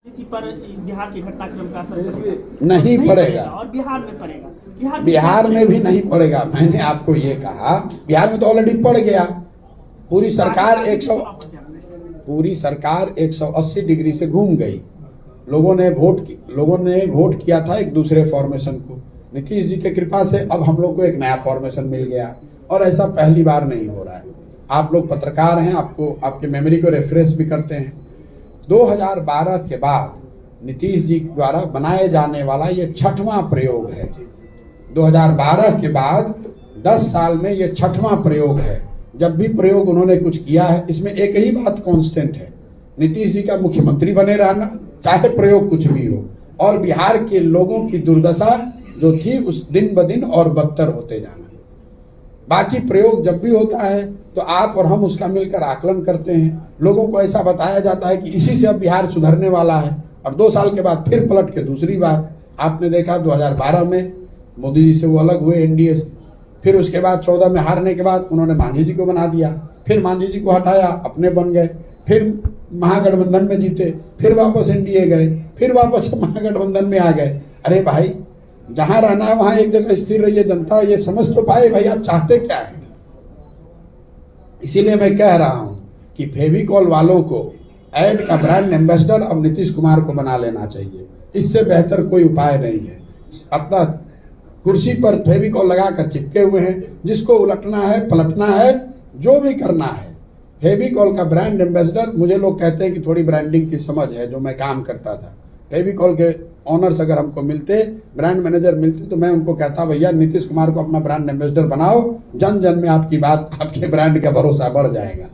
पर बिहार के घटनाक्रम का असर नहीं पड़ेगा और बिहार में पड़ेगा। बिहार में भी नहीं पड़ेगा। मैंने आपको ये कहा, बिहार में तो ऑलरेडी पड़ गया। पूरी सरकार 180 डिग्री से घूम गई। लोगों ने वोट किया था एक दूसरे फॉर्मेशन को। नीतीश जी की कृपा से अब हम लोग को एक नया फॉर्मेशन मिल गया और ऐसा पहली बार नहीं हो रहा है। आप लोग पत्रकार हैं, आपको आपके मेमोरी को रिफ्रेश भी करते हैं। 2012 के बाद नीतीश जी द्वारा बनाए जाने वाला ये 6वां प्रयोग है। 2012 के बाद 10 साल में ये 6वां प्रयोग है। जब भी प्रयोग उन्होंने कुछ किया है, इसमें एक ही बात कांस्टेंट है, नीतीश जी का मुख्यमंत्री बने रहना, चाहे प्रयोग कुछ भी हो। और बिहार के लोगों की दुर्दशा जो थी उस दिन ब दिन और बदतर होते जाना। बाकी प्रयोग जब भी होता है तो आप और हम उसका मिलकर आकलन करते हैं। लोगों को ऐसा बताया जाता है कि इसी से अब बिहार सुधरने वाला है, और 2 साल के बाद फिर पलट के दूसरी बात। आपने देखा 2012 में मोदी जी से वो अलग हुए एनडीए से, फिर उसके बाद 14 में हारने के बाद उन्होंने मांझी जी को बना दिया, फिर मांझी जी को हटाया, अपने बन गए, फिर महागठबंधन में जीते, फिर वापस एनडीए गए, फिर वापस महागठबंधन में आ गए। अरे भाई, जहां रहना है वहां एक जगह स्थिर रहिए। जनता ये समझ तो पाए भाई आप चाहते क्या है। इसीलिए मैं कह रहा हूं कि फेविकॉल वालों को ऐड का ब्रांड एम्बेसडर अब नीतीश कुमार को बना लेना चाहिए। इससे बेहतर कोई उपाय नहीं है। अपना कुर्सी पर फेविकॉल लगाकर चिपके हुए हैं, जिसको उलटना है, पलटना है, जो भी करना है। फेविकॉल का ब्रांड एम्बेसडर, मुझे लोग कहते हैं कि थोड़ी ब्रांडिंग की समझ है, जो मैं काम करता था। फेविकॉल के ऑनर्स अगर हमको मिलते, ब्रांड मैनेजर मिलते, तो मैं उनको कहता भैया नीतीश कुमार को अपना ब्रांड एम्बेसडर बनाओ, जन जन में आपकी बात, आपके ब्रांड का भरोसा बढ़ जाएगा।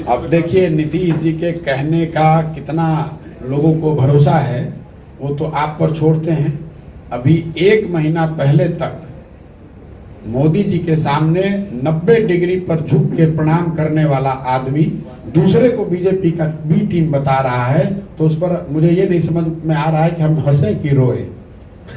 अब देखिए नीतीश जी के कहने का कितना लोगों को भरोसा है वो तो आप पर छोड़ते हैं। अभी 1 महीना पहले तक मोदी जी के सामने 90 डिग्री पर झुक के प्रणाम करने वाला आदमी दूसरे को बीजेपी का बी टीम बता रहा है, तो उस पर मुझे ये नहीं समझ में आ रहा है कि हम हंसे कि रोए।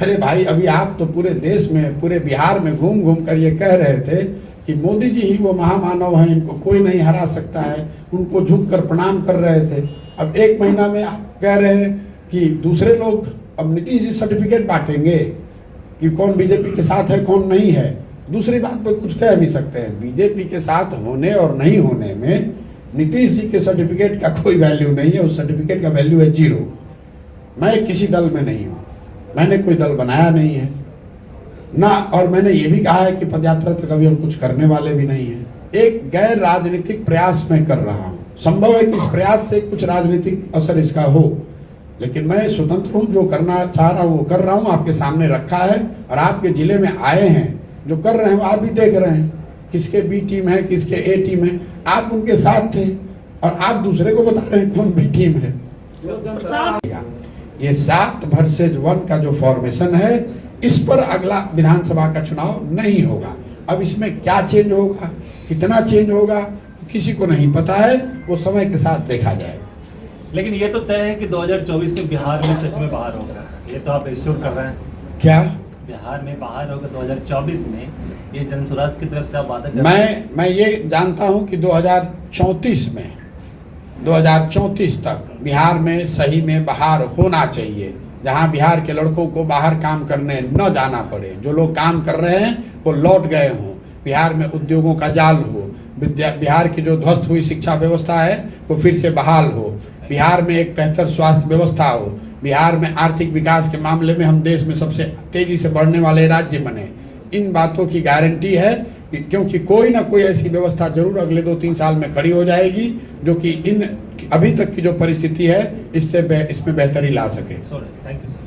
अरे भाई, अभी आप तो पूरे देश में, पूरे बिहार में घूम घूम कर ये कह रहे थे कि मोदी जी ही वो महामानव हैं, इनको कोई नहीं हरा सकता है, उनको झुक कर प्रणाम कर रहे थे। अब 1 महीना में आप कह रहे हैं कि दूसरे लोग अब नीतीश जी सर्टिफिकेट बांटेंगे कि कौन बीजेपी के साथ है, कौन नहीं है। दूसरी बात पर कुछ कह भी सकते हैं, बीजेपी के साथ होने और नहीं होने में नीतीश जी के सर्टिफिकेट का कोई वैल्यू नहीं है। उस सर्टिफिकेट का वैल्यू है 0। मैं किसी दल में नहीं हूं, मैंने कोई दल बनाया नहीं है ना, और मैंने ये भी कहा है कि पदयात्रा तक अभी हम कुछ करने वाले भी नहीं है। एक गैर राजनीतिक प्रयास मैं कर रहा हूं। संभव है कि इस प्रयास से कुछ राजनीतिक असर इसका हो, लेकिन मैं स्वतंत्र हूं, जो करना चाह रहा हूं वो कर रहा हूं। आपके सामने रखा है और आपके जिले में आए हैं, जो कर रहे हैं आप भी देख रहे हैं, किसके बी टीम है, किसके ए टीम है। आप उनके साथ थे और आप दूसरे को बता रहे हैं कौन बी टीम है। ये 7 वर्सेस 1 का जो फॉर्मेशन है, इस पर अगला विधानसभा का चुनाव नहीं होगा। अब इसमें क्या चेंज होगा, कितना चेंज होगा, किसी को नहीं पता है, वो समय के साथ देखा जाएगा। लेकिन ये तो तय है कि 2024 में बिहार में सच में बाहर होगा, ये तो आप एश्योर कर रहे हैं। क्या बिहार में बाहर होगा 2024 में, ये जनसुराज की तरफ से आप वादा कर? मैं ये जानता हूं कि 2034 तक बिहार में सही में बाहर होना चाहिए, जहां बिहार के लड़कों को बाहर काम करने न जाना पड़े। जो लोग काम कर रहे हैं वो लौट गए हों, बिहार में उद्योगों का जाल हो, बिहार की जो ध्वस्त हुई शिक्षा व्यवस्था है वो फिर से बहाल हो, बिहार में एक बेहतर स्वास्थ्य व्यवस्था हो, बिहार में आर्थिक विकास के मामले में हम देश में सबसे तेजी से बढ़ने वाले राज्य बने। इन बातों की गारंटी है क्योंकि कोई ना कोई ऐसी व्यवस्था जरूर अगले 2-3 साल में खड़ी हो जाएगी जो कि इन अभी तक की जो परिस्थिति है इसमें बेहतरी ला सके। Thank you.